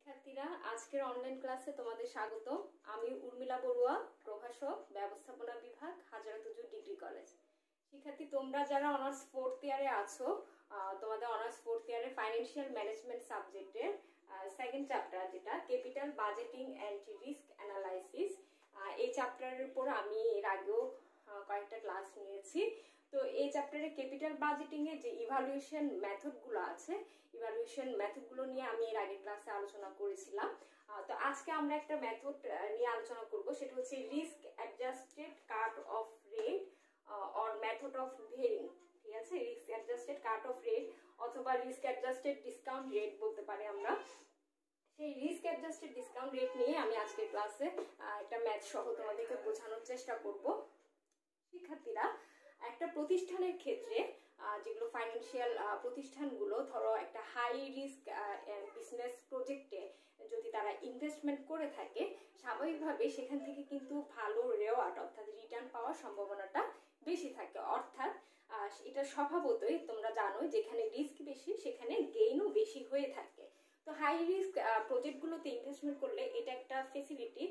শিক্ষার্থীরা, আজকের অনলাইন ক্লাসে তোমাদের স্বাগত। আমি উর্মিলা বড়ুয়া, প্রভাষক, ব্যবস্থাপনা বিভাগ, হাজারীবাগ ডিগ্রি কলেজ। শিক্ষার্থী, তোমরা যারা অনার্স 4th ইয়ারে আছো, তোমাদের অনার্স 4th ইয়ারে ফাইন্যান্সিয়াল ম্যানেজমেন্ট সাবজেক্টের সেকেন্ড চ্যাপ্টার, যেটা capital budgeting and risk analysis, এই চ্যাপ্টারের উপর আমি এর আগেও কয়েকটা ক্লাস নিয়েছি। তো এই চ্যাপ্টারে ক্যাপিটাল বাজেটিং এর যে ইভালুয়েশন মেথডগুলো আছে, ইভালুয়েশন মেথডগুলো নিয়ে আমি এর আগের ক্লাসে আলোচনা করেছিলাম। তো আজকে আমরা একটা মেথড নিয়ে আলোচনা করব, সেটা হচ্ছে risk adjusted cut off rate or method of ভেরিং। ঠিক আছে, risk adjusted cut off rate অথবা রিস্ক অ্যাডজাস্টেড ডিসকাউন্ট রেট বলতে পারি আমরা। সেই রিস্ক অ্যাডজাস্টেড ডিসকাউন্ট রেট নিয়ে আমি আজকের ক্লাসে একটা ম্যাথ সহ তোমাদেরকে বোঝানোর চেষ্টা করব। শিক্ষার্থীরা, একটা প্রতিষ্ঠানের ক্ষেত্রে, যেগুলো ফাইন্যান্সিয়াল প্রতিষ্ঠানগুলো, ধরো একটা হাই রিস্ক বিজনেস প্রজেক্টে যদি তারা ইনভেস্টমেন্ট করে থাকে, স্বাভাবিকভাবে সেখান থেকে কিন্তু ভালো রেওয়ার্ড অর্থাৎ রিটার্ন পাওয়ার সম্ভাবনাটা বেশি থাকে। অর্থাৎ এটা স্বভাবতই তোমরা জানো, যেখানে রিস্ক বেশি সেখানে গেইনও বেশি হয়ে থাকে। তো হাই রিস্ক প্রজেক্টগুলোতে ইনভেস্টমেন্ট করলে এটা একটা ফেসিলিটি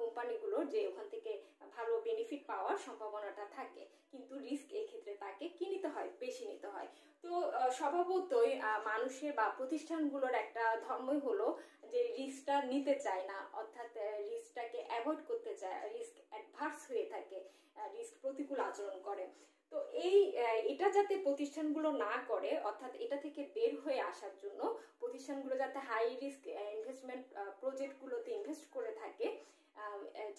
কোম্পানিগুলোর, যে ওখান থেকে ভালো বেনিফিট পাওয়ার সম্ভাবনাটা থাকে, কিন্তু রিস্ক এই ক্ষেত্রে তাকে কি নিতে হয়, বেশি নিতে হয়। তো স্বভাবতই মানুষের বা প্রতিষ্ঠানগুলোর একটা ধর্মই হলো যে রিস্কটা নিতে চায় না, অর্থাৎ রিস্কটাকে অ্যাভয়েড করতে চায়, রিস্ক অ্যাডভার্স হয়ে থাকে, রিস্ক প্রতিকূল আচরণ করে। তো এটা যাতে প্রতিষ্ঠানগুলো না করে, অর্থাৎ এটা থেকে বের হয়ে আসার জন্য প্রতিষ্ঠানগুলো যাতে হাই রিস্ক ইনভেস্টমেন্ট প্রজেক্টগুলোতে ইনভেস্ট করে থাকে,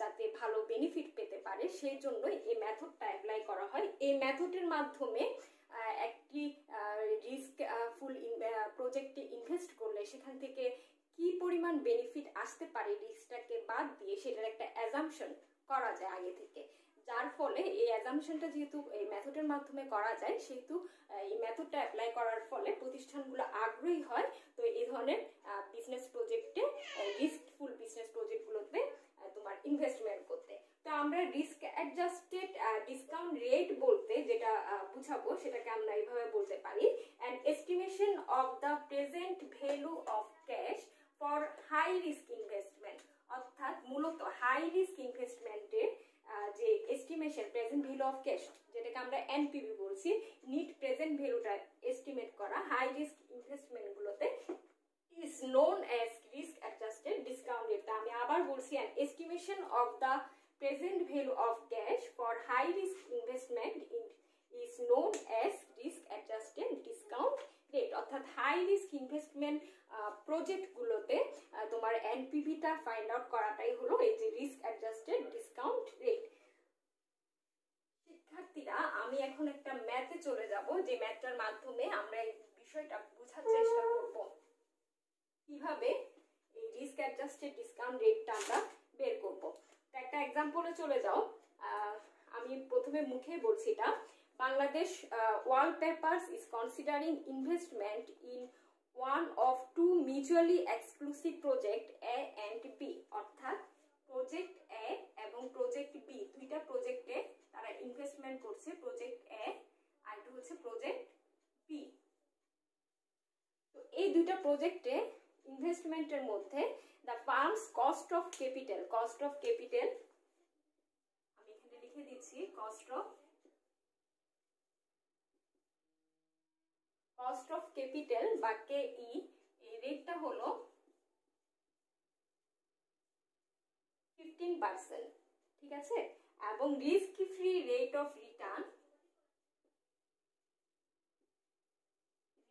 যাতে ভালো বেনিফিট পেতে পারে, সেই জন্যই এই মেথডটা অ্যাপ্লাই করা হয়। এই মেথডের মাধ্যমে একটি রিস্ক ফুল প্রজেক্টে ইনভেস্ট করলে সেখান থেকে কি পরিমাণ বেনিফিট আসতে পারে রিস্কটাকে বাদ দিয়ে, সেটার একটা অ্যাজাম্পশন করা যায় আগে থেকে। যার ফলে এই অ্যাজাম্পশনটা যেহেতু এই মেথডের মাধ্যমে করা যায়, সেহেতু এই মেথডটা অ্যাপ্লাই করার ফলে প্রতিষ্ঠানগুলো আগ্রহী হয় তো এই ধরনের বিজনেস প্রজেক্টে, রিস্কফুল বিজনেস প্রজেক্টগুলোতে তোমার ইনভেস্টমেন্ট করতে। তো আমরা রিস্ক অ্যাডজাস্টেড ডিসকাউন্ট রেট বলতে যেটা বুঝাবো, সেটাকে আমরা এইভাবে বলতে পারি, an estimation of the present value of cash for high risk investment. অর্থাৎ মূলত হাই রিস্ক ইনভেস্টমেন্টের যে estimation, present value of cash, যেটাকে আমরা এনপিভি বলছি, নিট প্রেজেন্ট ভ্যালুটা এস্টিমেট করা হাই রিস্ক ইনভেস্টমেন্ট গুলোতে is known as risk adjusted discount rate. আমি আবার বলছি, an estimation of the present value of cash for high risk investment is known as risk adjusted discount rate. অর্থাৎ high risk investment project গুলোতে তোমার এনপিভিটা find out করাটাই হলো এই যে রিস্ক অ্যাডজাস্টেড ডিসকাউন্ট রেট। শিক্ষার্থীরা, আমি এখন একটা ম্যাথে চলে যাব, যে ম্যাথটার মাধ্যমে আমরা এই বিষয়টা বোঝার চেষ্টা করব কিভাবে এই রিস্ক অ্যাডজাস্টেড ডিসকাউন্ট রেটটা আমরা বের করব। তো একটা এক্সাম্পলে চলে যাও। আমি প্রথমে মুখে বলছি এটা, Bangladesh wallpapers is considering investment in one of two mutually exclusive project A and B. অর্থাৎ প্রজেক্ট এ এবং প্রজেক্ট বি, দুইটা প্রজেক্টে তারা ইনভেস্টমেন্ট করছে, প্রজেক্ট এ আর একটা হচ্ছে প্রজেক্ট বি। তো এই দুইটা প্রজেক্টে ইনভেস্টমেন্টের মধ্যে the firm's cost of capital, cost of capital আমি এখানে লিখে দিচ্ছি, কস্ট অফ ক্যাপিটাল বা কেই, এই রেটটা হলো 15%। ঠিক আছে, এবং risk free rate of return,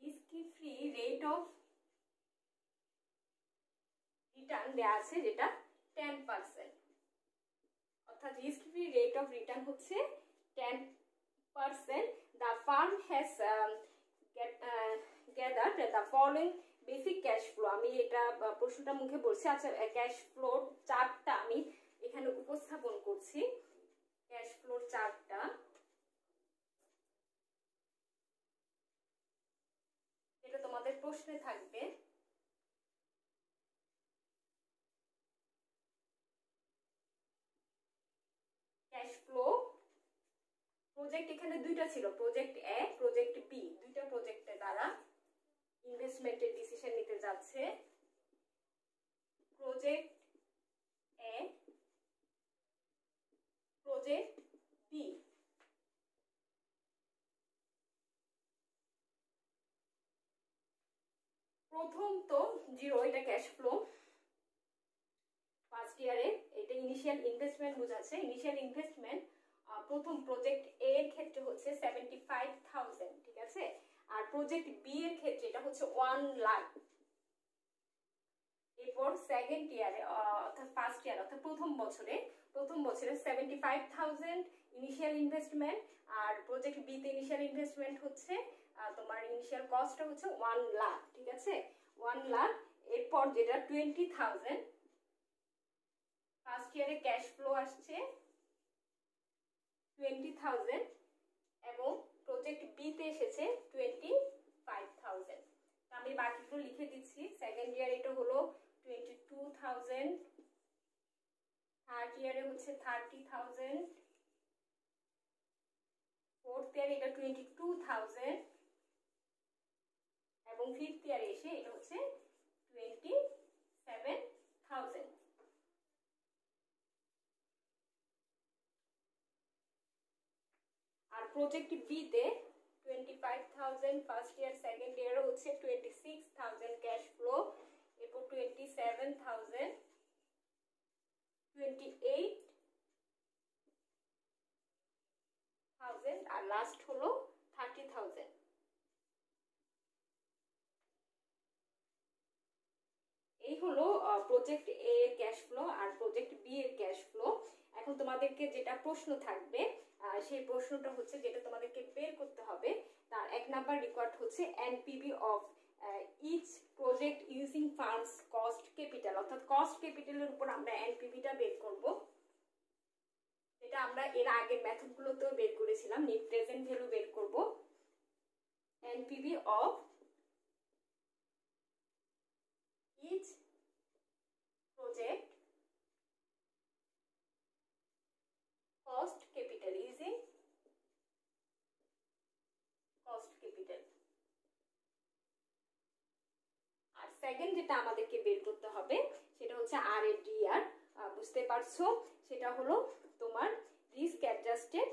risk free rate of return দেয়া আছে যেটা 10%। অর্থাৎ risk free rate of return হচ্ছে 10%। The farm has gathered the following basic cash flow. আমি এটা প্রশ্নটা মুখে বলছি। আচ্ছা, ক্যাশ ফ্লোর চার্টটা আমি এখানে উপস্থাপন করছি, ক্যাশ ফ্লোর চার্টটা। এটা তোমাদের প্রশ্নে থাকবে। ক্যাশ ফ্লো প্রজেক্ট এখানে দুইটা ছিল, প্রজেক্ট এ, প্রজেক্ট বি, দুইটা প্রজেক্টে তারা ইনভেস্টমেন্টের ডিসিশন নিতে যাচ্ছে। প্রথম তো জিরো, এটা ক্যাশ ফ্লো ফার্স্ট ইয়ারে। এটা ইনিশিয়াল ইনভেস্টমেন্ট বোঝাচ্ছে। ইনিশিয়াল ইনভেস্টমেন্ট প্রথম প্রজেক্ট এ এর ক্ষেত্রে হচ্ছে 75,000, ঠিক আছে। আর প্রজেক্ট বি এর ক্ষেত্রে এটা হচ্ছে 1 লাখ। এরপর সেকেন্ড ইয়ারে অর্থাৎ ফার্স্ট ইয়ার অর্থাৎ প্রথম বছরে 75,000 ইনিশিয়াল ইনভেস্টমেন্ট। আর প্রজেক্ট বি তে ইনিশিয়াল ইনভেস্টমেন্ট হচ্ছে তোমার ইনিশিয়াল কস্টটা হচ্ছে 1 লাখ, ঠিক আছে, 1 লাখ। এরপর যেটা 20,000 ফার্স্ট ইয়ারে ক্যাশ ফ্লো আসছে 20,000 এবং প্রজেক্ট বি তে এসেছে 25,000। আমি বাকিগুলো লিখে দিচ্ছি। সেকেন্ড ইয়ার এটা হলো 22,000, থার্ড ইয়ারে হচ্ছে 30,000, ফোর্থ ইয়ারে এটা 22,000 এবং ফিফথ ইয়ারে এসে এটা হচ্ছে 27,000। আর প্রজেক্ট বি তে 25,000 ফার্স্ট ইয়ার, সেকেন্ড ইয়ারে হচ্ছে 26,000 ক্যাশ ফ্লো, এরপর 27,000, 28,000 আর লাস্ট হলো 30,000। এই হলো প্রজেক্ট এ এর ক্যাশ ফ্লো আর প্রজেক্ট বি এর ক্যাশ ফ্লো। এখন তোমাদেরকে যেটা প্রশ্ন থাকবে সেই প্রশ্নটা হচ্ছে যেটা তোমাদেরকে বের করতে হবে, তার 1 নাম্বার রিকোয়ার্ড হচ্ছে NPV of each project using funds cost capital, অর্থাৎ কস্ট ক্যাপিটালের উপর আমরা এনপিভিটা বের করব। এটা আমরা এর আগের মেথডগুলোতেও বের করেছিলাম। নেট প্রেজেন্ট ভ্যালু বের করব। NPV of each project cost capital using cost capital। আর সেকেন্ড যেটা আমাদেরকে বের করতে হবে সেটা হচ্ছে আর এ ডি আর, বুঝতে পারছো, সেটা হলো তোমার রিস্ক অ্যাডজাস্টেড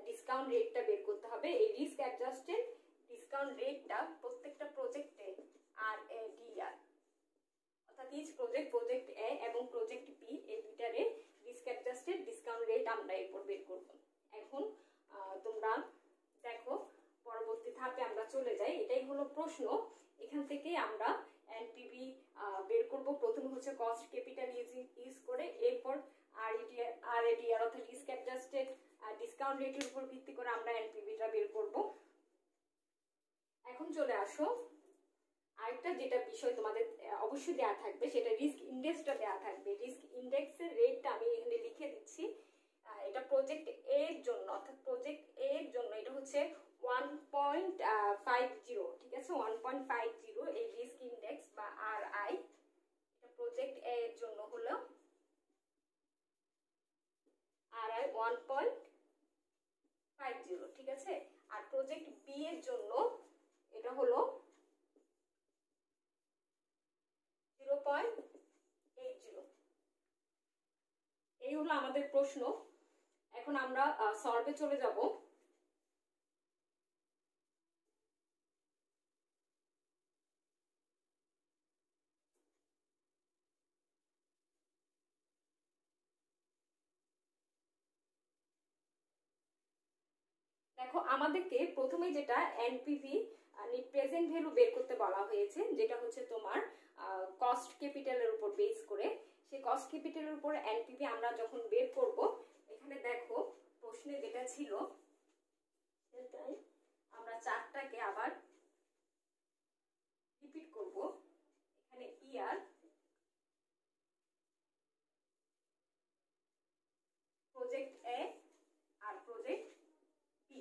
ডিসকাউন্ট রেটটা বের করতে হবে। এই রিস্ক অ্যাডজাস্টেড ডিসকাউন্ট রেটটা প্রত্যেকটা প্রজেক্টে আর এ ডি আর, অর্থাৎ ইচ প্রজেক্ট এ এবং প্রজেক্ট বি এই দুইটারে রিস্ক অ্যাডজাস্টেড ডিসকাউন্ট রেট আমরা এরপর বের করব। এখন তোমরা দেখো পরবর্তী ধাপে আমরা চলে যাই। এটাই হলো প্রশ্ন। এখান থেকে আমরা এনপিভি বের করব। প্রথমে হচ্ছে কস্ট ক্যাপিটাল ইউজ করে, এরপর আরএডিআর অর্থাৎ রিস্ক অ্যাডজাস্টেড ডিসকাউন্ট রেটের উপর ভিত্তি করে আমরা এনপিভিটা বের করব। এখন চলে আসো আরেকটা যেটা বিষয় তোমাদের অবশ্যই দেওয়া থাকবে, সেটা রিস্ক ইন্ডেক্সটা দেওয়া থাকবে। রিস্ক ইন্ডেক্সের রেটটা আমি এখানে লিখে দিচ্ছি। এটা প্রজেক্ট এ এর জন্য, অর্থাৎ প্রজেক্ট এ এর জন্য এটা হচ্ছে 1.50, ঠিক আছে, 1.50 এই রিস্ক ইন্ডেক্স বা আর আই। এটা প্রজেক্ট এ এর জন্য হলো আর আই 1.50, ঠিক আছে। আর প্রজেক্ট বি এর জন্য এটা হলো 0.80। এই হলো আমাদের প্রশ্ন। এখন আমরা সলভে চলে যাব। দেখো আমাদেরকে প্রথমে যেটা এনপিভি নেট প্রেজেন্ট ভ্যালু বের করতে বলা হয়েছে, যেটা হচ্ছে তোমার কস্ট ক্যাপিটালের উপর বেস করে। সেই কস্ট ক্যাপিটালের উপর এনপিভি আমরা যখন বের করব, এখানে দেখো প্রশ্নে যেটা ছিল সেটাই আমরা চারটাকে আবার রিপিট করব। এখানে ইয়ার, প্রজেক্ট এ আর project B.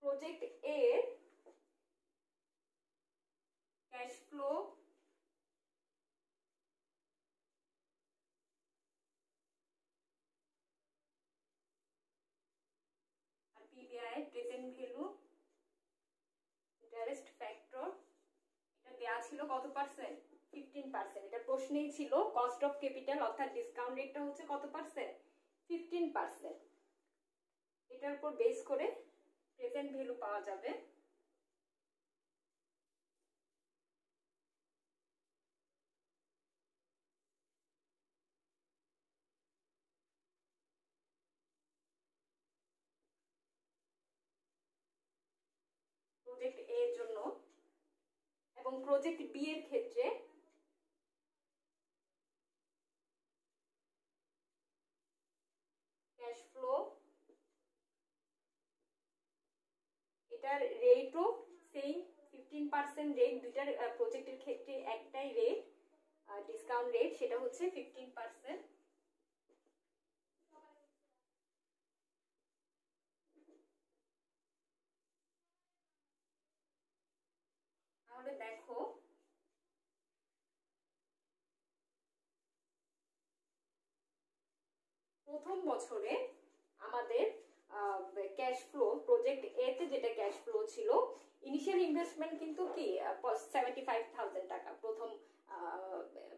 Project A cash flow আর PBI present value interest factor, এটা দেয়া ছিল কত পার্সেন্ট? 15%। এটা প্রশ্নেই ছিল কস্ট অফ ক্যাপিটাল অর্থাৎ ডিসকাউন্ট রেটটা হচ্ছে কত পার্সেন্ট? 15%। এটা এটার উপর বেস করে প্রেজেন্ট ভ্যালু পাওয়া যাবে। প্রজেক্ট এ এর জন্য এবং প্রজেক্ট বি এর ক্ষেত্রে ক্যাশ ফ্লো এটার রেটও সেই 15% রেট, দুইটার প্রজেক্টের ক্ষেত্রে একটাই রেট, ডিসকাউন্ট রেট, সেটা হচ্ছে 15%। তাহলে দেখো প্রথম বছরে আমাদের ক্যাশ ফ্লো প্রজেক্ট এ তে যেটা ক্যাশ ফ্লো ছিল, ইনিশিয়াল ইনভেস্টমেন্ট কিন্তু কি 75,000 টাকা প্রথম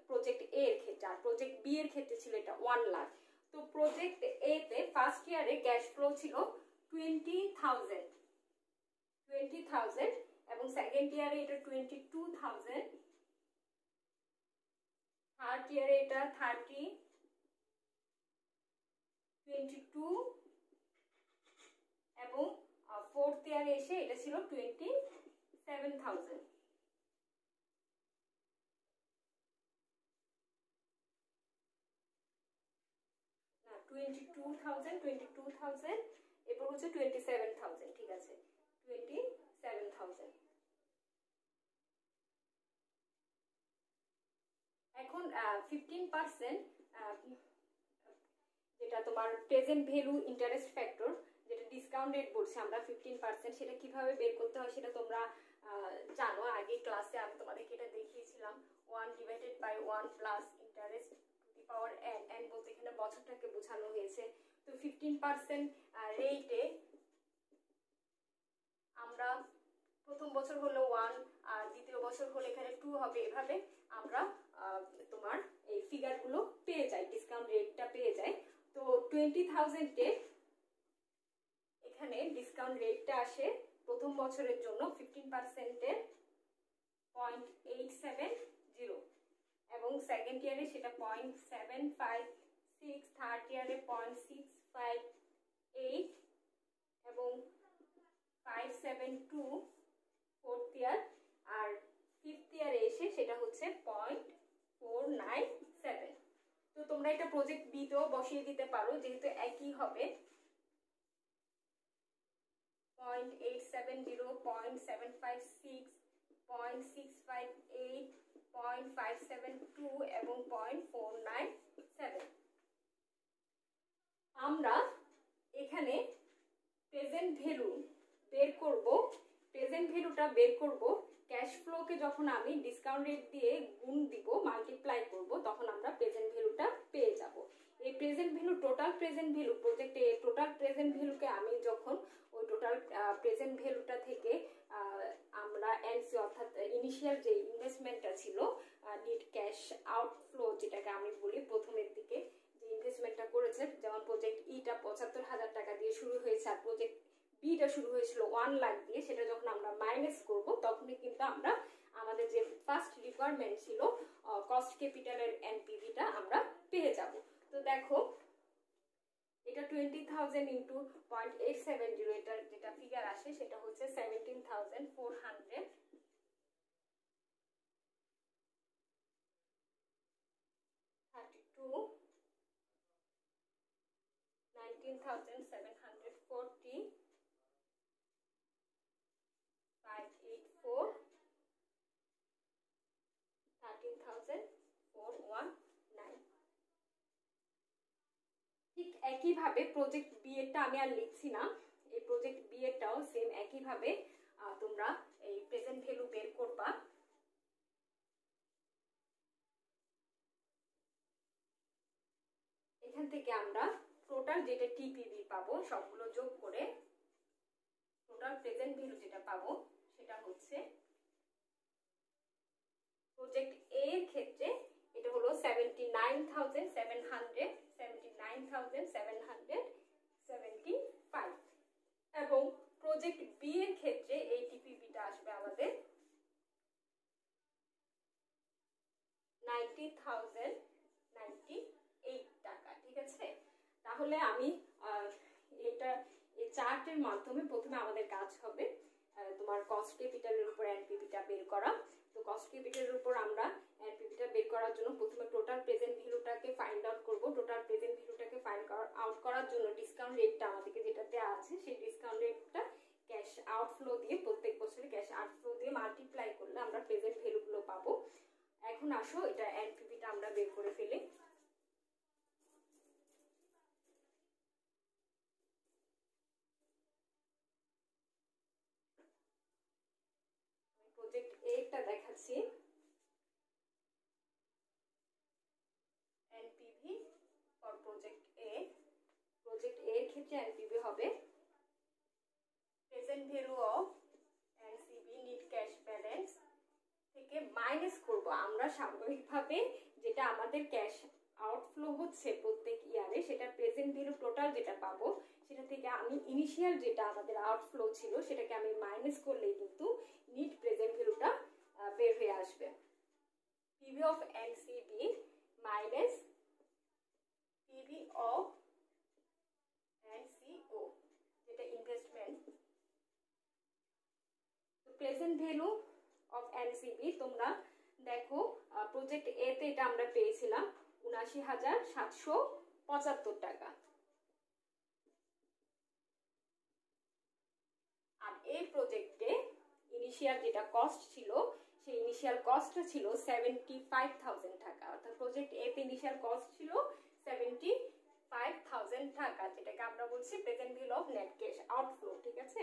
প্রজেক্ট এ এর ক্ষেত্রে, আর প্রজেক্ট বি এর ক্ষেত্রে ছিল এটা 1 লাখ। তো প্রজেক্ট এ তে ফার্স্ট ইয়ারে ক্যাশ ফ্লো ছিল 20,000 এবং সেকেন্ড ইয়ারে এটা 22,000, থার্ড ইয়ারে এটা 22 এবং ফোর্থ ইয়ারে এসে এটা ছিল 27,000। না, 22,000 এরপর হচ্ছে 27,000, ঠিক আছে 27,000। এখন 15% যেটা তোমার প্রেজেন্ট ভ্যালু ইন্টারেস্ট ফ্যাক্টর, যেটা ডিসকাউন্ট রেট বলছি আমরা 15%, সেটা কিভাবে বের করতে হয় সেটা তোমরা জানো। আগে ক্লাসে আমি তোমাদেরকে এটা দেখিয়েছিলাম। 1/1 plus interest to the power n, n বলতে এখানে বছরটাকে বোঝানো হয়েছে। তো 15% রেটে আমরা প্রথম বছর হলো 1 আর দ্বিতীয় বছর হলে এখানে 2 হবে, এভাবে আমরা তোমার এই ফিগারগুলো পেয়ে যাই, ডিসকাউন্ট রেটটা পেয়ে যাই। তো 20,000 এখানে ডিসকাউন্ট রেটটা আসে প্রথম বছরের জন্য 15% 0.870 এবং সেকেন্ড ইয়ারে সেটা 0.756, থার্ড ইয়ারে 0.658 এবং 572 ফোর্থ ইয়ার, আর ফিফথ ইয়ারে এসে সেটা হচ্ছে 0.497। তো তোমরা এটা প্রজেক্ট বি তেও বসিয়ে দিতে পারো, যেহেতু একই হবে। 0.870, 0.756, 0.658, 0.572 এবং 0.497। আমরা এখানে প্রেজেন্ট ভ্যালু বের করব। প্রেজেন্ট ভ্যালুটা বের করব ক্যাশ ফ্লোকে যখন আমি ডিসকাউন্ট রেট দিয়ে গুণ দিব, মাল্টিপ্লাই করব, তখন আমরা প্রেজেন্ট ভ্যালুটা পেয়ে যাব। এই present value, total present value, প্রজেক্টে টোটাল প্রেজেন্ট ভ্যালুকে আমি যখন ওই টোটাল প্রেজেন্ট ভ্যালুটা থেকে আমরা এনসি অর্থাৎ ইনিশিয়াল যে ইনভেস্টমেন্টটা ছিল, নিট ক্যাশ আউটফ্লো যেটাকে আমি বলি, প্রথমের দিকে যে ইনভেস্টমেন্টটা করেছে, যেমন প্রজেক্ট ইটা 75,000 টাকা দিয়ে শুরু হয়েছে আর প্রজেক্ট বিটা শুরু হয়েছিল 1 লাখ দিয়ে, সেটা যখন আমরা মাইনাস করব তখনই কিন্তু আমরা আমাদের যে ফার্স্ট রিকোয়ারমেন্ট ছিল কস্ট ক্যাপিটালের এনপিভিটা আমরা পেয়ে যাব। তো দেখো এটা 20,000 ইন্টু 0.870, এটার যেটা ফিগার আসে সেটা হচ্ছে 17,400, 32, 19,740, 584, 13,419। ঠিক একইভাবে প্রজেক্ট বি এরটা আমি আর লিখছি না, এই প্রজেক্ট বি এরটাও সেম একইভাবে তোমরা এই প্রেজেন্ট ভ্যালু বের করবা। এখান থেকে আমরা টোটাল যেটা টিপিভি পাবো সবগুলো যোগ করে টোটাল প্রেজেন্ট ভ্যালু যেটা পাবো সেটা হচ্ছে প্রজেক্ট এ এর ক্ষেত্রে এটা হলো 79,775, মাধ্যমে প্রথমে আমাদের কাজ হবে তোমার কস্ট ক্যাপিটালের উপর এনপিভিটা বের করা। তো কস্ট ক্যাপিটালের উপর আমরা এনপিভিটা বের করার জন্য প্রথমে টোটাল প্রেজেন্ট ভ্যালুটাকে ফাইন্ড আউট করব। টোটাল প্রেজেন্ট ভ্যালুটাকে ফাইন্ড আউট করার জন্য ডিসকাউন্ট রেটটা আমাদেরকে যেটা দেওয়া আছে সেই ডিসকাউন্ট রেটটা ক্যাশ আউটফ্লো দিয়ে প্রত্যেক বছরে ক্যাশ আউটফ্লো দিয়ে মাল্টিপ্লাই করলে আমরা প্রেজেন্ট ভ্যালুগুলো পাবো। এখন আসো এটা এনপিভিটা আমরা বের করে ফেলি। প্রজেক্ট এ টা দেখাচ্ছি। এনপিভি ফর প্রজেক্ট এ এর ক্ষেত্রে এনপিভি হবে present value of NCB net cash balance থেকে মাইনাস করব আমরা স্বাভাবিকভাবে যেটা আমাদের ক্যাশ আউটফ্লো হচ্ছে প্রত্যেক ইয়ারে সেটা প্রেজেন্ট ভ্যালু টোটাল যেটা পাবো সেটা থেকে আমি ইনিশিয়াল যেটা আমাদের আউটফ্লো ছিল সেটাকে আমি মাইনাস করলেই কিন্তু নিট প্রেজেন্ট ভ্যালুটা বের হয়ে আসবে। PV of NCB minus PV of NCO যেটা investment. Present value of NCB তোমরা দেখো প্রজেক্ট এ তে এটা আমরা পেয়েছিলাম ৭৯,৭৭৫ টাকা। আর এই প্রজেক্টে ইনিশিয়াল যেটা কস্ট ছিল সেই ইনিশিয়াল কস্টটা ছিল 75,000 টাকা। অর্থাৎ প্রজেক্ট এ তে ইনিশিয়াল কস্ট ছিল 75,000 টাকা, যেটাকে আমরা বলছি present value of net cash outflow. ঠিক আছে,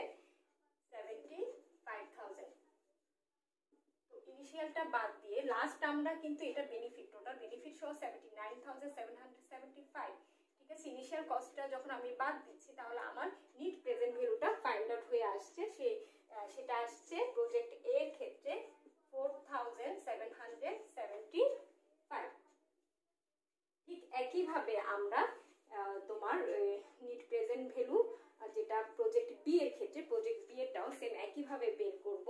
75,000। তো ইনিশিয়ালটা বাদ দিয়ে লাস্ট আমরা কিন্তু এটা বেনিফিট টোটাল বেনিফিট সহ 79,775। ঠিক আছে, ইনিশিয়াল কস্টটা যখন আমি বাদ দিচ্ছি তাহলে আমার নিট প্রেজেন্ট ভ্যালুটা ফাইন্ড আউট হয়ে আসছে। সেটা আসছে প্রজেক্ট এ এর ক্ষেত্রে 4,775। ঠিক একইভাবে আমরা তোমার নিট প্রেজেন্ট ভ্যালু যেটা প্রজেক্ট বি এর ক্ষেত্রে প্রজেক্ট বি এরটাও সেম একইভাবে বের করব।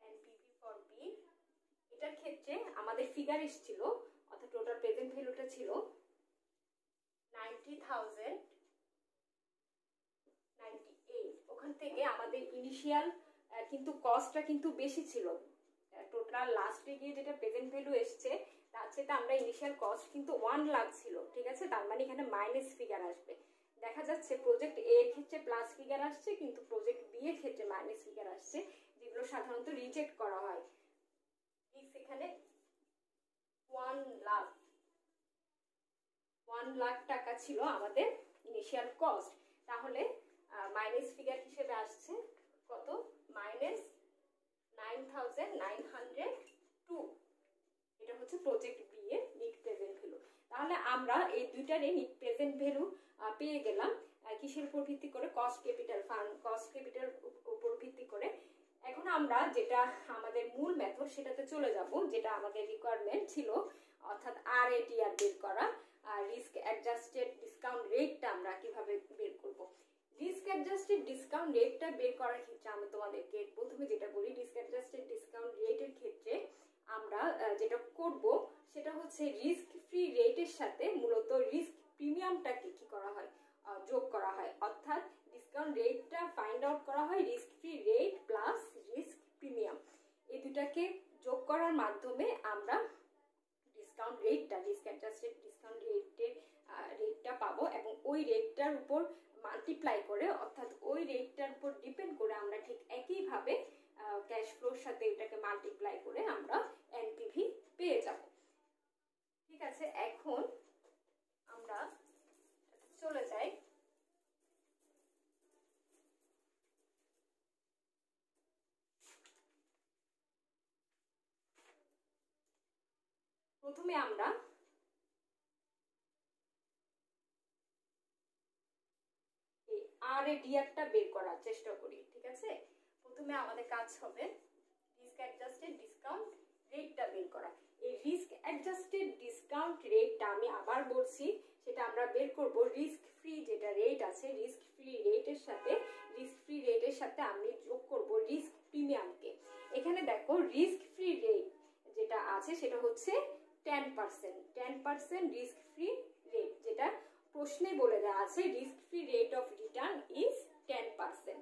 এনপিভি ফর বি এটার ক্ষেত্রে আমাদের ফিগার এসেছিল অর্থাৎ টোটাল প্রেজেন্ট ভ্যালুটা ছিল 90,098। ওখান থেকে আমাদের ইনিশিয়াল কিন্তু কস্টটা কিন্তু বেশি ছিল। টোটাল লাস্টে গিয়ে যেটা প্রেজেন্ট ভ্যালু এসছে তার সাথে আমরা ইনিশিয়াল কস্ট কিন্তু 1 লাখ ছিল। ঠিক আছে, তার মানে এখানে মাইনাস ফিগার আসবে। দেখা যাচ্ছে প্রজেক্ট এ এর ক্ষেত্রে প্লাস ফিগার আসছে কিন্তু প্রজেক্ট বি এর ক্ষেত্রে মাইনাস ফিগার আসছে, যেগুলো সাধারণত রিজেক্ট করা হয়। এখানে 1 লাখ টাকা ছিল আমাদের ইনিশিয়াল কস্ট, তাহলে মাইনাস ফিগার হিসেবে আসছে কত? -9,902। এটা হচ্ছে প্রজেক্ট বি এর নিট প্রেজেন্ট ভ্যালু। তাহলে আমরা এই দুইটারই নিট প্রেজেন্ট ভ্যালু পেয়ে গেলাম কিসের উপর ভিত্তি করে? Cost capital fund cost capital উপর ভিত্তি করে। এখন আমরা যেটা আমাদের মূল মেথড সেটাতে চলে যাব, যেটা আমাদের রিকোয়ারমেন্ট ছিল, অর্থাৎ RADR বের করা। রিস্ক অ্যাডজাস্টেড ডিসকাউন্ট রেটটা আমরা কিভাবে বের করব? রিস্ক অ্যাডজাস্টেড ডিসকাউন্ট রেটটা বের করার ক্ষেত্রে আমি তোমাদেরকে প্রথমে যেটা বলি, রিস্ক অ্যাডজাস্টেড ডিসকাউন্ট রেটের ক্ষেত্রে আমরা যেটা করব সেটা হচ্ছে রিস্ক ফ্রি রেটের সাথে মূলত রিস্ক প্রিমিয়ামটাকে কি করা হয়? যোগ করা হয়। অর্থাৎ ডিসকাউন্ট রেটটা ফাইন্ড আউট করা হয় risk free rate plus risk premium, এই দুটাকে যোগ করার মাধ্যমে আমরা ডিসকাউন্ট রেটটা রিস্ক অ্যাডজাস্টেড ডিসকাউন্ট রেটটা পাবো এবং ওই রেটটার উপর মাল্টিপ্লাই করে, অর্থাৎ ওই রেটটার উপর ডিপেন্ড করে আমরা ঠিক একইভাবে ক্যাশ ফ্লোর সাথে এটাকে মাল্টিপ্লাই করে আমরা এনপিভি পেয়ে যাব। ঠিক আছে, এখন আমরা চলে যাই প্রথমে আমরা RADR-টা বের করার চেষ্টা করি। ঠিক আছে, প্রথমে আমাদের কাজ হবে রিস্ক অ্যাডজাস্টেড ডিসকাউন্ট রেটটা বের করা। এই রিস্ক অ্যাডজাস্টেড ডিসকাউন্ট রেটটা আমি আবার বলছি, সেটা আমরা বের করব রিস্ক ফ্রি যেটা রেট আছে, রিস্ক ফ্রি রেটের সাথে আমি যোগ করব রিস্ক প্রিমিয়ামকে। এখানে দেখো রিস্ক ফ্রি রেট যেটা আছে সেটা হচ্ছে 10% রিস্ক ফ্রি রেট, যেটা প্রশ্নে বলে দেওয়া আছে risk free rate of return is 10%।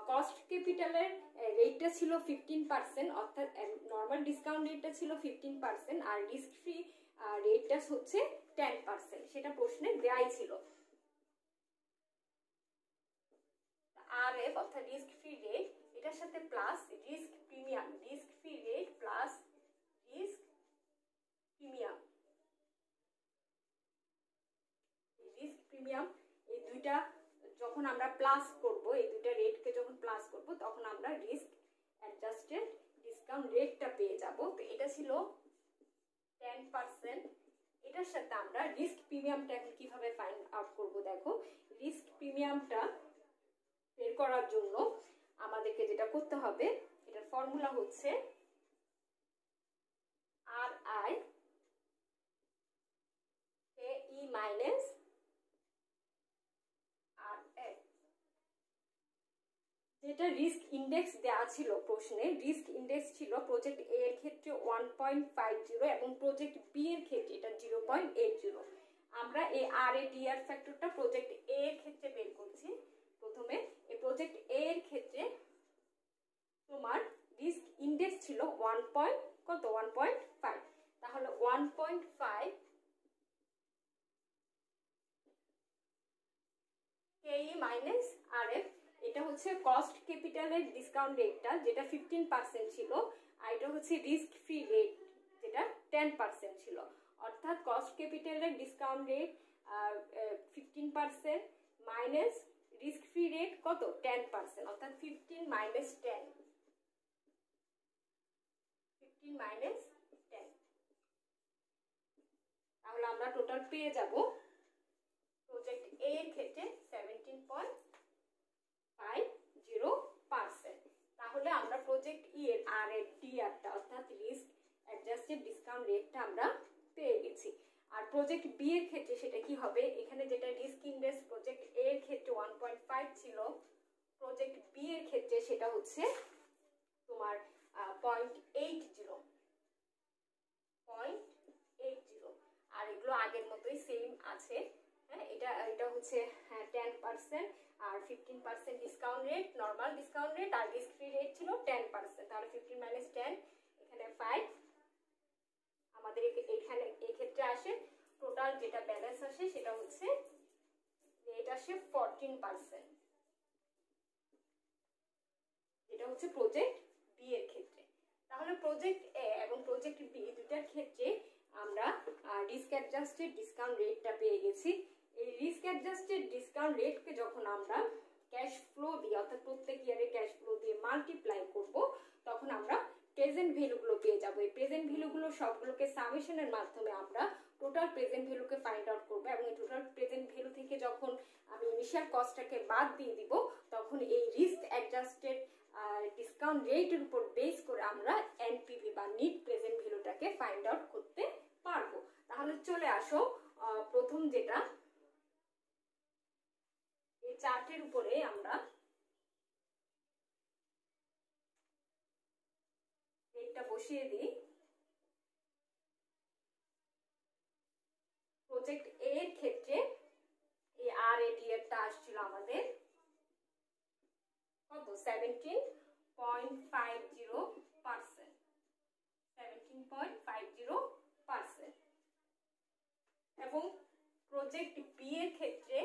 Cost ক্যাপিটালের রেটটা ছিল 15%, অর্থাৎ নর্মাল ডিসকাউন্ট রেটটা ছিল 15% আর রিস্ক ফ্রি রেটটা হচ্ছে 10%, সেটা প্রশ্নে দেয়াই ছিল। RF অর্থাৎ রিস্ক ফ্রি রেট, এটার সাথে plus risk premium, risk free rate plus risk premium, risk premium, এই দুইটা যখন আমরা প্লাস করব, এই দুইটা রেটকে যখন প্লাস করব তখন আমরা রিস্ক অ্যাডজাস্টেড ডিসকাউন্ট রেটটা পেয়ে যাব। তো এটা ছিল 10%। এটার সাথে আমরা রিস্ক প্রিমিয়ামটা এখন কিভাবে ফাইন্ড আউট করব, দেখো রিস্ক প্রিমিয়ামটা বের করার জন্য আমাদেরকে যেটা করতে হবে, এটার ফর্মুলা হচ্ছে RI KE মাইনাস RF। যেটা রিস্ক ইন্ডেক্স দেওয়া ছিল প্রশ্নে, রিস্ক ইন্ডেক্স ছিল প্রজেক্ট এ এর ক্ষেত্রে 1.50 এবং প্রজেক্ট বি এর ক্ষেত্রে এটা 0.80। আমরা এই RADR ফ্যাক্টরটা প্রজেক্ট এ এর ক্ষেত্রে বের করছি। প্রথমে এই প্রজেক্ট এ এর ক্ষেত্রে তোমার রিস্ক ইন্ডেক্স ছিল 1.5, তাহলে 1.5 KE মাইনাস RF, এটা হচ্ছে কস্ট ক্যাপিটালের ডিসকাউন্ট রেটটা যেটা 15% ছিল, আর এটা হচ্ছে রিস্ক ফ্রি রেট যেটা 10% ছিল। অর্থাৎ কস্ট ক্যাপিটালের discount rate 15% minus risk free rate কত 10%, অর্থাৎ 15 মাইনাস 10, 15 মাইনাস 10, তাহলে আমরা টোটাল পেয়ে যাব প্রজেক্ট এ এর ক্ষেত্রে 17.50%। তাহলে আমরা প্রজেক্ট ই এর RADRটা অর্থাৎ রিস্ক অ্যাডজাস্টেড ডিসকাউন্ট রেটটা আমরা পেয়ে গেছি। আর প্রজেক্ট বি এর ক্ষেত্রে সেটা কি হবে, এখানে যেটা রিস্ক ইন্ডেক্স প্রজেক্ট এ এর ক্ষেত্রে 1.5 ছিল, প্রজেক্ট বি এর ক্ষেত্রে সেটা হচ্ছে তোমার 0.80, আর এগুলো আগের মতোই সেম আছে। হ্যাঁ, এটা হচ্ছে 10% আর 15% discount rate, normal discount rate, আর রিস্ক ফ্রি রেট ছিল 10%, তাহলে 15 মাইনাস 10 এখানে 5 আমাদের এখানে এই ক্ষেত্রে আসে। টোটাল যেটা ব্যালেন্স আসে সেটা হচ্ছে রেট আসে 14%, এটা হচ্ছে প্রজেক্ট বি এর ক্ষেত্রে। তাহলে প্রজেক্ট এ এবং প্রজেক্ট বি দুটার ক্ষেত্রে আমরা রিস্ক অ্যাডজাস্টেড ডিসকাউন্ট রেটটা পেয়ে গেছি। এই রিস্ক অ্যাডজাস্টেড ডিসকাউন্ট রেটকে যখন আমরা ক্যাশ ফ্লো দিয়ে অর্থাৎ প্রত্যেক ইয়ারে ক্যাশ ফ্লো দিয়ে মাল্টিপ্লাই করব, তখন আমরা প্রেজেন্ট ভ্যালুগুলো পেয়ে যাব। এই প্রেজেন্ট ভ্যালুগুলো সবগুলোকে সামেশনের মাধ্যমে আমরা টোটাল প্রেজেন্ট ভ্যালুকে ফাইন্ড আউট করব, এবং এই টোটাল প্রেজেন্ট ভ্যালু থেকে যখন আমি ইনিশিয়াল কস্টটাকে বাদ দিয়ে দিব, তখন এই রিস্ক অ্যাডজাস্টেড ডিসকাউন্ট রেটের উপর বেস করে আমরা এনপিভি বা নিট প্রেজেন্ট ভ্যালুটাকে ফাইন্ড আউট করতে পারবো। তাহলে চলে আসো প্রথম যেটা, এই চার্টের উপরে আমরা রেটটা বসিয়ে দিই। প্রজেক্ট এ এর ক্ষেত্রে এই RADRটা আসছিল আমাদের কত 17.50%, 17.50%, এবং প্রজেক্ট বি এর ক্ষেত্রে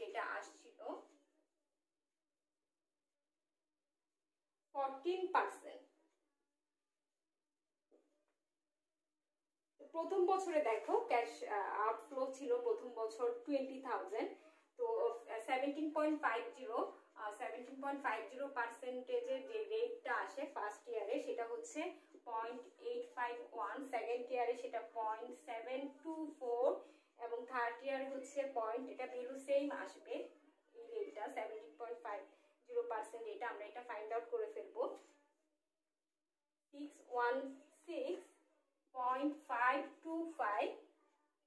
এটা আসছিল 14%। প্রথম বছরে দেখো ক্যাশ আউটফ্লো ছিল প্রথম বছর 20,000, তো 17.50% যে রেটটা আসে ফার্স্ট ইয়ারে সেটা হচ্ছে 0.851, সেকেন্ড ইয়ারে সেটা 0.724, এবং থার্ড ইয়ারে হচ্ছে এটা ভ্যালু সেম আসবে। এই রেটটা 17.50%, এটা আমরা এটা ফাইন্ড আউট করে ফেলবো। 616.525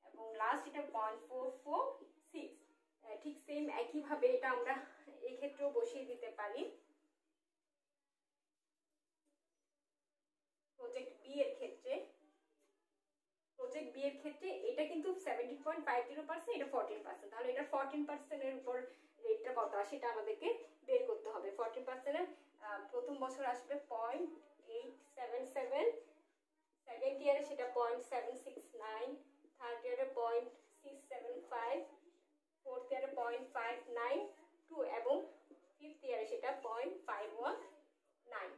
এবং লাস্ট এটা 0.446, ঠিক সেম একইভাবে এটা আমরা এই ক্ষেত্রেও বসিয়ে দিতে পারি। প্রজেক্ট বি এর ক্ষেত্রে এটা কিন্তু 17.50%, এটা 14%, তাহলে এটা 14% এর উপর রেটটা কত আসে সেটা আমাদেরকে বের করতে হবে। 14% এর প্রথম বছর আসবে 0.877, সেকেন্ড ইয়ারে সেটা 0.769, থার্ড ইয়ারে 0.675, ফোর্থ ইয়ারে 0.592 এবং ফিফথ ইয়ারে সেটা 0.519।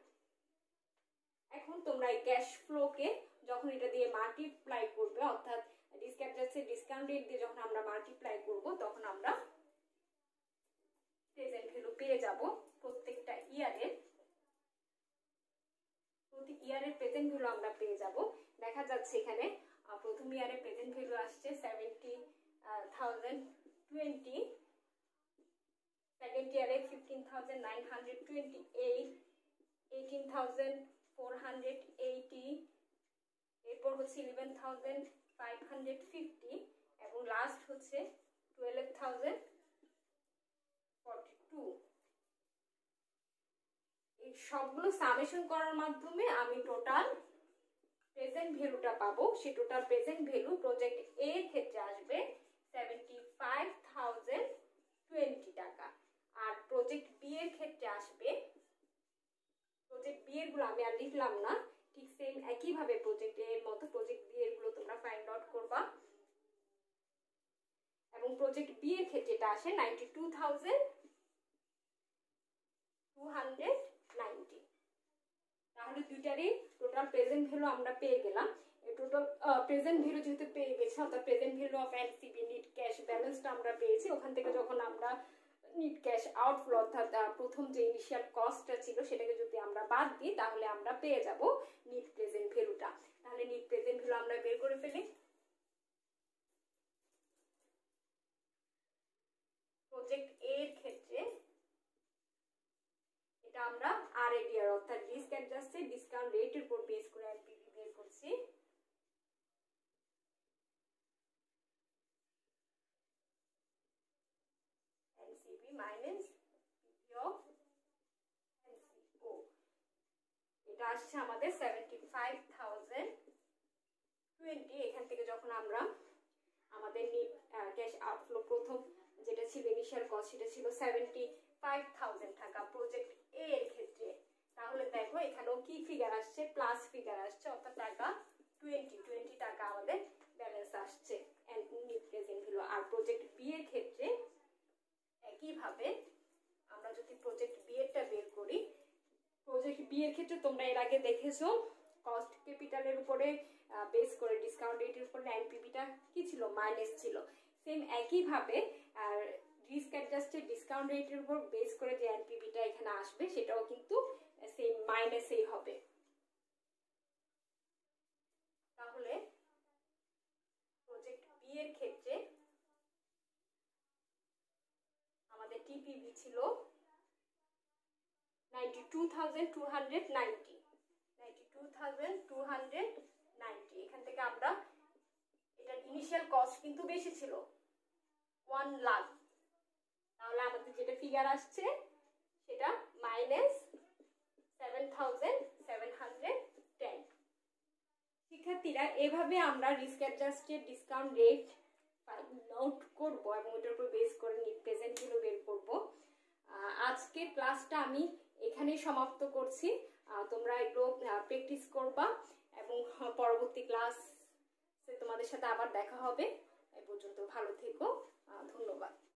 এখন তোমরা এই ক্যাশ ফ্লোকে যখন এটা দিয়ে মাল্টিপ্লাই করবে, অর্থাৎ ডিসকাউন্ট রেট দিয়ে যখন আমরা মাল্টিপ্লাই করব, তখন আমরা প্রেজেন্ট ভ্যালু পেয়ে যাব প্রত্যেকটা ইয়ারের। প্রতি ইয়ারের প্রেজেন্ট ভ্যালু আমরা পেয়ে যাব। দেখা যাচ্ছে এখানে প্রথম ইয়ারে প্রেজেন্ট ভ্যালু আসছে 70,020, সেকেন্ড ইয়ারে 15,928, 18,480, এরপর হচ্ছে 11,550 এবং লাস্ট হচ্ছে 12,042। এই সবগুলো সামেশন করার মাধ্যমে আমি টোটাল প্রেজেন্ট ভ্যালুটা পাবো। সেই টোটাল প্রেজেন্ট ভ্যালু প্রজেক্ট এ এর ক্ষেত্রে আসবে 75,020 টাকা, আর প্রজেক্ট বি এর ক্ষেত্রে আসবে, প্রজেক্ট বি এর গুলো আমি আর লিখলাম না, ঠিক সেম একইভাবে প্রজেক্ট এ এর মতো প্রজেক্ট বি এর গুলো তোমরা ফাইন্ড আউট করবা। এবং প্রজেক্ট বি এর ক্ষেত্রে এটা আসে 92,290। তাহলে দুইটারই টোটাল প্রেজেন্ট ভ্যালু আমরা পেয়ে গেলাম। এই টোটাল প্রেজেন্ট ভ্যালু যেহেতু পেয়ে গেছি, অর্থাৎ present value of NCB net cash ব্যালেন্সটা আমরা পেয়েছি। ওখান থেকে যখন আমরা নিট ক্যাশ আউটফ্লো, অর্থাৎ প্রথম যে ইনিশিয়াল কস্টটা ছিল সেটাকে যদি আমরা বাদ দিই, তাহলে আমরা পেয়ে যাব নিট প্রেজেন্ট ভ্যালুটা। তাহলে নিট প্রেজেন্ট ভ্যালু আমরা বের করে ফেলি। প্রজেক্ট এ এর ক্ষেত্রে এটা আমরা আরএডিআর, অর্থাৎ রিস্ক অ্যাডজাস্টেড ডিসকাউন্ট রেটের উপর বেস করে এনপিভি বের করছি। NCB minus PV of NCO, এটা আসছে আমাদের 75,020। এখান থেকে যখন আমরা আমাদের নিট ক্যাশ আউটফ্লো প্রথম যেটা ছিল ইনিশিয়াল কস্ট, সেটা ছিল 75,000 টাকা প্রজেক্ট এ এর ক্ষেত্রে। তাহলে দেখো এখানেও কি ফিগার আসছে, প্লাস ফিগার আসছে, অর্থাৎ টাকা 20 টাকা আমাদের ব্যালেন্স আসছে নিট প্রেজেন্ট ভ্যালু। আর প্রজেক্ট বি এর ক্ষেত্রে একইভাবে আমরা যদি প্রজেক্ট বি এরটা বের করি, প্রজেক্ট বি এর ক্ষেত্রে তোমরা এর আগে দেখেছো কস্ট ক্যাপিটালের উপরে বেস করে ডিসকাউন্ট রেটের উপরে এনপিভিটা কি ছিল, মাইনাস ছিল। সেম একইভাবে রিস্ক অ্যাডজাস্টেড ডিসকাউন্ট রেটের উপর বেস করে যে এনপিভিটা এখানে আসবে সেটাও কিন্তু সেম মাইনাসেই হবে। তাহলে প্রজেক্ট বি এর ক্ষেত্রে আমাদের টিপিভি ছিল 92,290, 92,290। এখান থেকে আমরা এটার ইনিশিয়াল কস্ট কিন্তু বেশি ছিল 1 লাখ, তাহলে আমাদের যেটা ফিগার আসছে সেটা -7,710। শিক্ষার্থীরা, এভাবে আমরা risk adjusted discount rate note করব এবং ওটার উপর বেস করে নিট প্রেজেন্ট ভ্যালু বের করব। আজকের ক্লাসটা আমি এখানেই সমাপ্ত করছি। তোমরা এগুলো প্র্যাকটিস করবা এবং পরবর্তী ক্লাসে তোমাদের সাথে আবার দেখা হবে। এই পর্যন্ত ভালো থেকো, ধন্যবাদ।